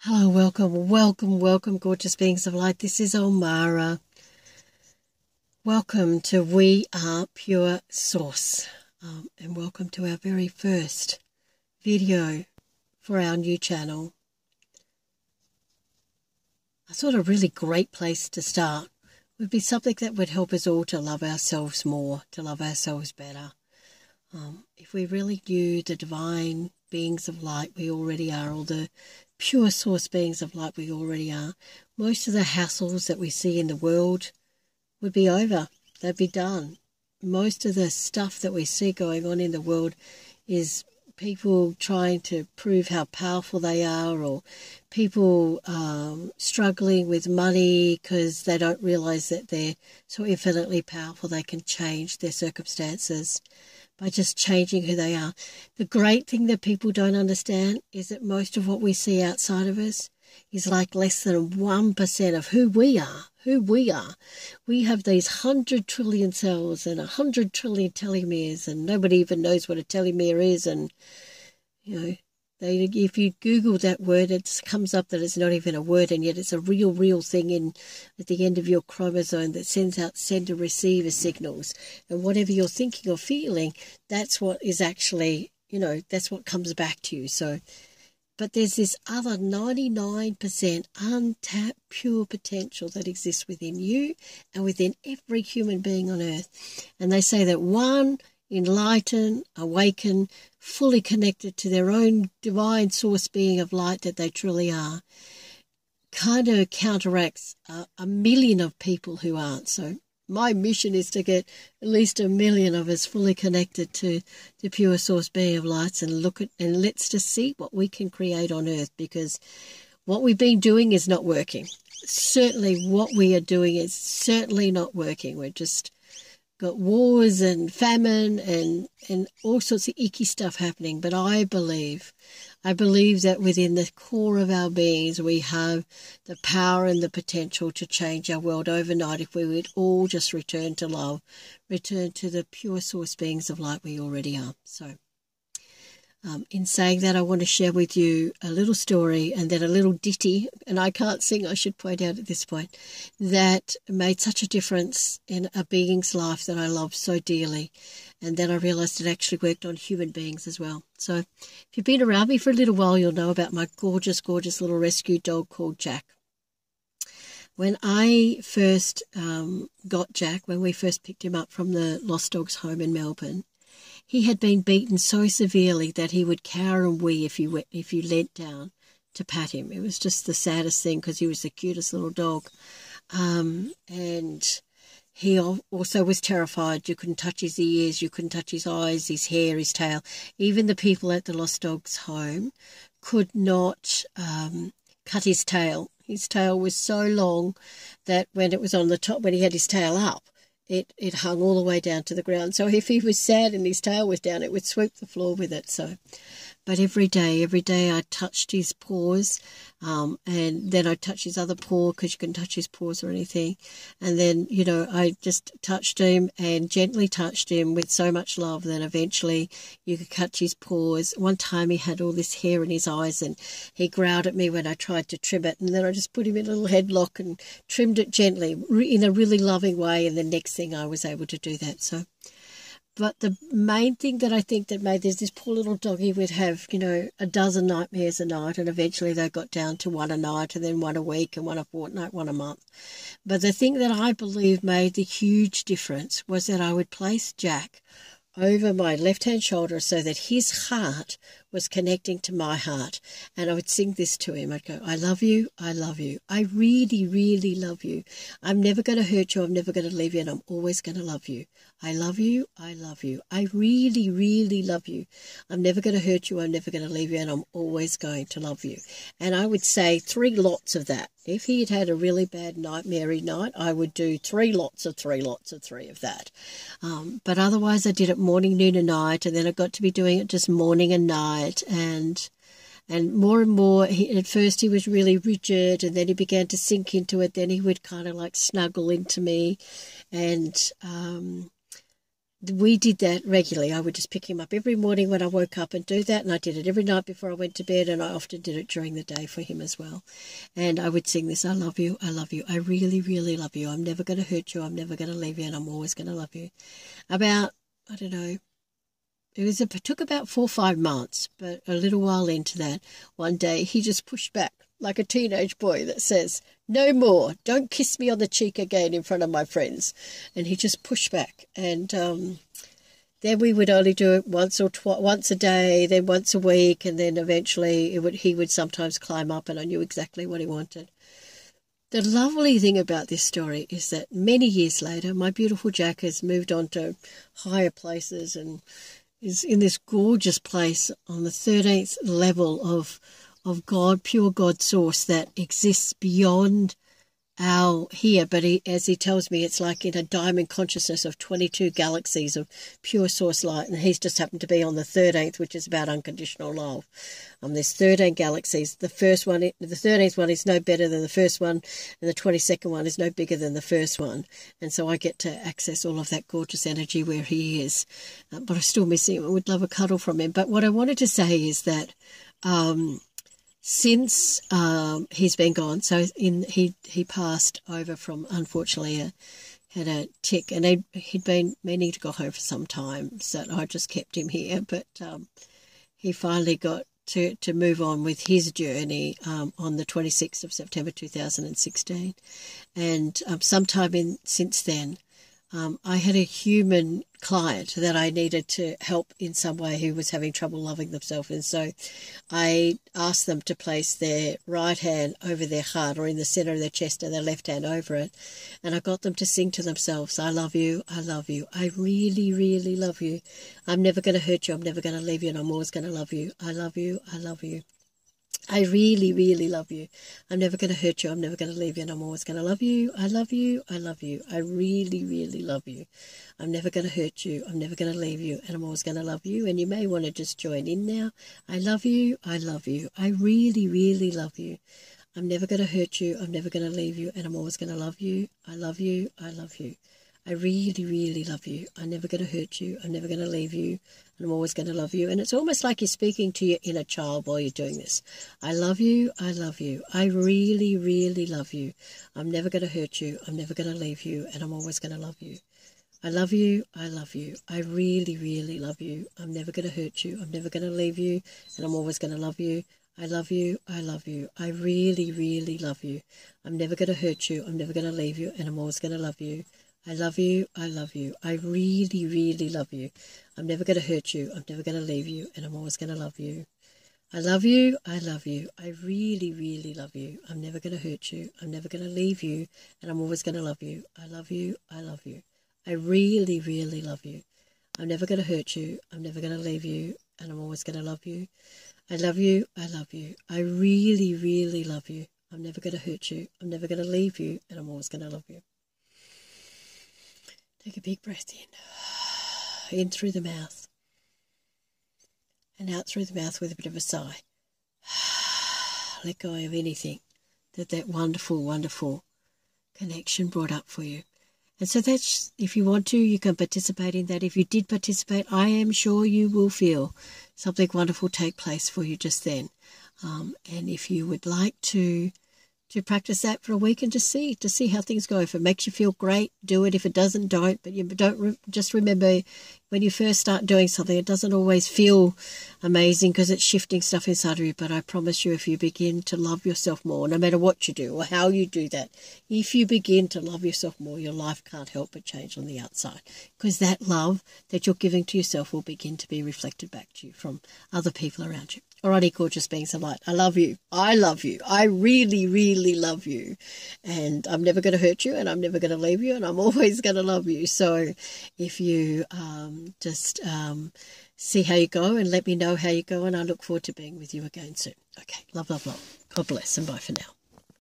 Hello, welcome, gorgeous beings of light. This is Omara. Welcome to We Are Pure Source, and welcome to our very first video for our new channel. I thought a really great place to start would be something that would help us all to love ourselves more, to love ourselves better. If we really knew the divine beings of light we already are, or the pure source beings of light we already are, most of the hassles that we see in the world would be over. They'd be done. Most of the stuff that we see going on in the world is people trying to prove how powerful they are, or people struggling with money because they don't realize that they're so infinitely powerful they can change their circumstances by just changing who they are. The great thing that people don't understand is that most of what we see outside of us is like less than 1% of who we are. We have these 100 trillion cells and 100 trillion telomeres, and nobody even knows what a telomere is. And, you know, if you Google that word, it comes up that it's not even a word, and yet it's a real thing at the end of your chromosome that sends out sender-receiver signals. And whatever you're thinking or feeling, that's what is actually, that's what comes back to you. So, but there's this other 99% untapped pure potential that exists within you and within every human being on earth. And they say that one enlightened, awakened, fully connected to their own divine source being of light that they truly are, kind of counteracts a million of people who aren't. So my mission is to get at least 1 million of us fully connected to the pure source being of lights, and let's just see what we can create on earth, because what we've been doing is not working. Certainly what we are doing is certainly not working. We're just got wars and famine and all sorts of icky stuff happening. But I believe that within the core of our beings we have the power and the potential to change our world overnight if we would all just return to love, return to the pure source beings of light we already are. So in saying that, I want to share with you a little story and then a little ditty, and I can't sing, I should point out at this point, that made such a difference in a being's life that I love so dearly. And then I realised it actually worked on human beings as well. So if you've been around me for a little while, you'll know about my gorgeous little rescue dog called Jack. When I first got Jack, when we first picked him up from the Lost Dogs home in Melbourne, he had been beaten so severely that he would cower and wee if you leant down to pat him. It was just the saddest thing, because he was the cutest little dog. And he also was terrified. You couldn't touch his ears, you couldn't touch his eyes, his hair, his tail. Even the people at the Lost Dogs home could not cut his tail. His tail was so long that when it was on the top, when he had his tail up, it hung all the way down to the ground. So if he was sad and his tail was down, it would sweep the floor with it. But every day I touched his paws, and then I touched his other paw, because you can touch his paws or anything. And then, I just touched him and gently touched him with so much love that eventually you could touch his paws. One time he had all this hair in his eyes, and he growled at me when I tried to trim it. And then I just put him in a little headlock and trimmed it gently in a really loving way. And the next thing I was able to do that. But the main thing that I think that made this poor little doggy would have, a dozen nightmares a night, and eventually they got down to one a night, and then one a week, and one a fortnight, one a month. But the thing that I believe made the huge difference was that I would place Jack over my left-hand shoulder so that his heart was connecting to my heart. And I would sing this to him. I'd go, I love you, I love you. I really love you. I'm never going to hurt you. I'm never going to leave you, and I'm always going to love you. I love you, I love you. I really love you. I'm never going to hurt you. I'm never going to leave you, and I'm always going to love you. And I would say 3 lots of that. If he had had a really bad nightmare night, I would do 3 lots of 3 of that. But otherwise I did it morning, noon and night, and then I got to be doing it just morning and night. And more and more, at first he was really rigid, and then he began to sink into it. Then he would kind of like snuggle into me, and we did that regularly. I would just pick him up every morning when I woke up and do that, and I did it every night before I went to bed, and I often did it during the day for him as well. And I would sing this: I love you, I love you, I really, really love you. I'm never going to hurt you, I'm never going to leave you, and I'm always going to love you. About, I don't know, it took about 4 or 5 months, but a little while into that, one day he just pushed back like a teenage boy that says, no more, don't kiss me on the cheek again in front of my friends. And he just pushed back. And then we would only do it once a day, then once a week, and then eventually he would sometimes climb up, and I knew exactly what he wanted. The lovely thing about this story is that many years later, my beautiful Jack has moved on to higher places and is in this gorgeous place on the 13th level of God, pure God source that exists beyond our here. But as he tells me, it's like in a diamond consciousness of 22 galaxies of pure source light. And he's just happened to be on the 13th, which is about unconditional love. There's 13 galaxies. The 13th one is no better than the first one, and the 22nd one is no bigger than the first one. And so I get to access all of that gorgeous energy where he is. But I still miss him. I would love a cuddle from him. But what I wanted to say is that since he's been gone, so he passed over from, unfortunately, had a tick, and he'd been meaning to go home for some time, so I just kept him here. But he finally got to move on with his journey on the 26th of September 2016. And sometime since then, I had a human client that I needed to help in some way who was having trouble loving themselves. And so I asked them to place their right hand over their heart or in the center of their chest and their left hand over it. And I got them to sing to themselves, I love you, I love you, I really, really love you. I'm never going to hurt you, I'm never going to leave you, and I'm always going to love you. I love you, I love you. I really, really love you. I'm never going to hurt you. I'm never going to leave you, and I'm always going to love you. I love you. I love you. I really, really love you. I'm never going to hurt you. I'm never going to leave you, and I'm always going to love you. And you may want to just join in now. I love you. I love you. I really, really love you. I'm never going to hurt you. I'm never going to leave you, and I'm always going to love you. I love you. I love you. I really, really love you. I'm never going to hurt you. I'm never going to leave you. And I'm always going to love you. And it's almost like you're speaking to your inner child while you're doing this. I love you. I love you. I really, really love you. I'm never going to hurt you. I'm never going to leave you. And I'm always going to love you. I love you. I love you. I really, really love you. I'm never going to hurt you. I'm never going to leave you. And I'm always going to love you. I love you. I love you. I really, really love you. I'm never going to hurt you. I'm never going to leave you. And I'm always going to love you. I love you. I love you. I really, really love you. I'm never going to hurt you. I'm never going to leave you. And I'm always going to love you. I love you. I love you. I really, really love you. I'm never going to hurt you. I'm never going to leave you. And I'm always going to love you. I love you. I love you. I really, really love you. I'm never going to hurt you. I'm never going to leave you. And I'm always going to love you. I love you. I love you. I really, really love you. I'm never going to hurt you. I'm never going to leave you. And I'm always going to love you. Take a big breath in through the mouth, and out through the mouth with a bit of a sigh. Let go of anything that wonderful, wonderful connection brought up for you. And so that's, if you want to, you can participate in that. If you did participate, I am sure you will feel something wonderful take place for you just then. And if you would like to practice that for a week and to see how things go. If it makes you feel great, do it. If it doesn't, don't. But you just remember, when you first start doing something, it doesn't always feel amazing because it's shifting stuff inside of you. But I promise you, if you begin to love yourself more, no matter what you do or how you do that, if you begin to love yourself more, your life can't help but change on the outside, because that love that you're giving to yourself will begin to be reflected back to you from other people around you. Alrighty, gorgeous beings of light. I love you. I love you. I really, really love you. And I'm never going to hurt you, and I'm never going to leave you, and I'm always going to love you. So if you just see how you go and let me know how you go, and I look forward to being with you again soon. Okay, love, love, love. God bless, and bye for now.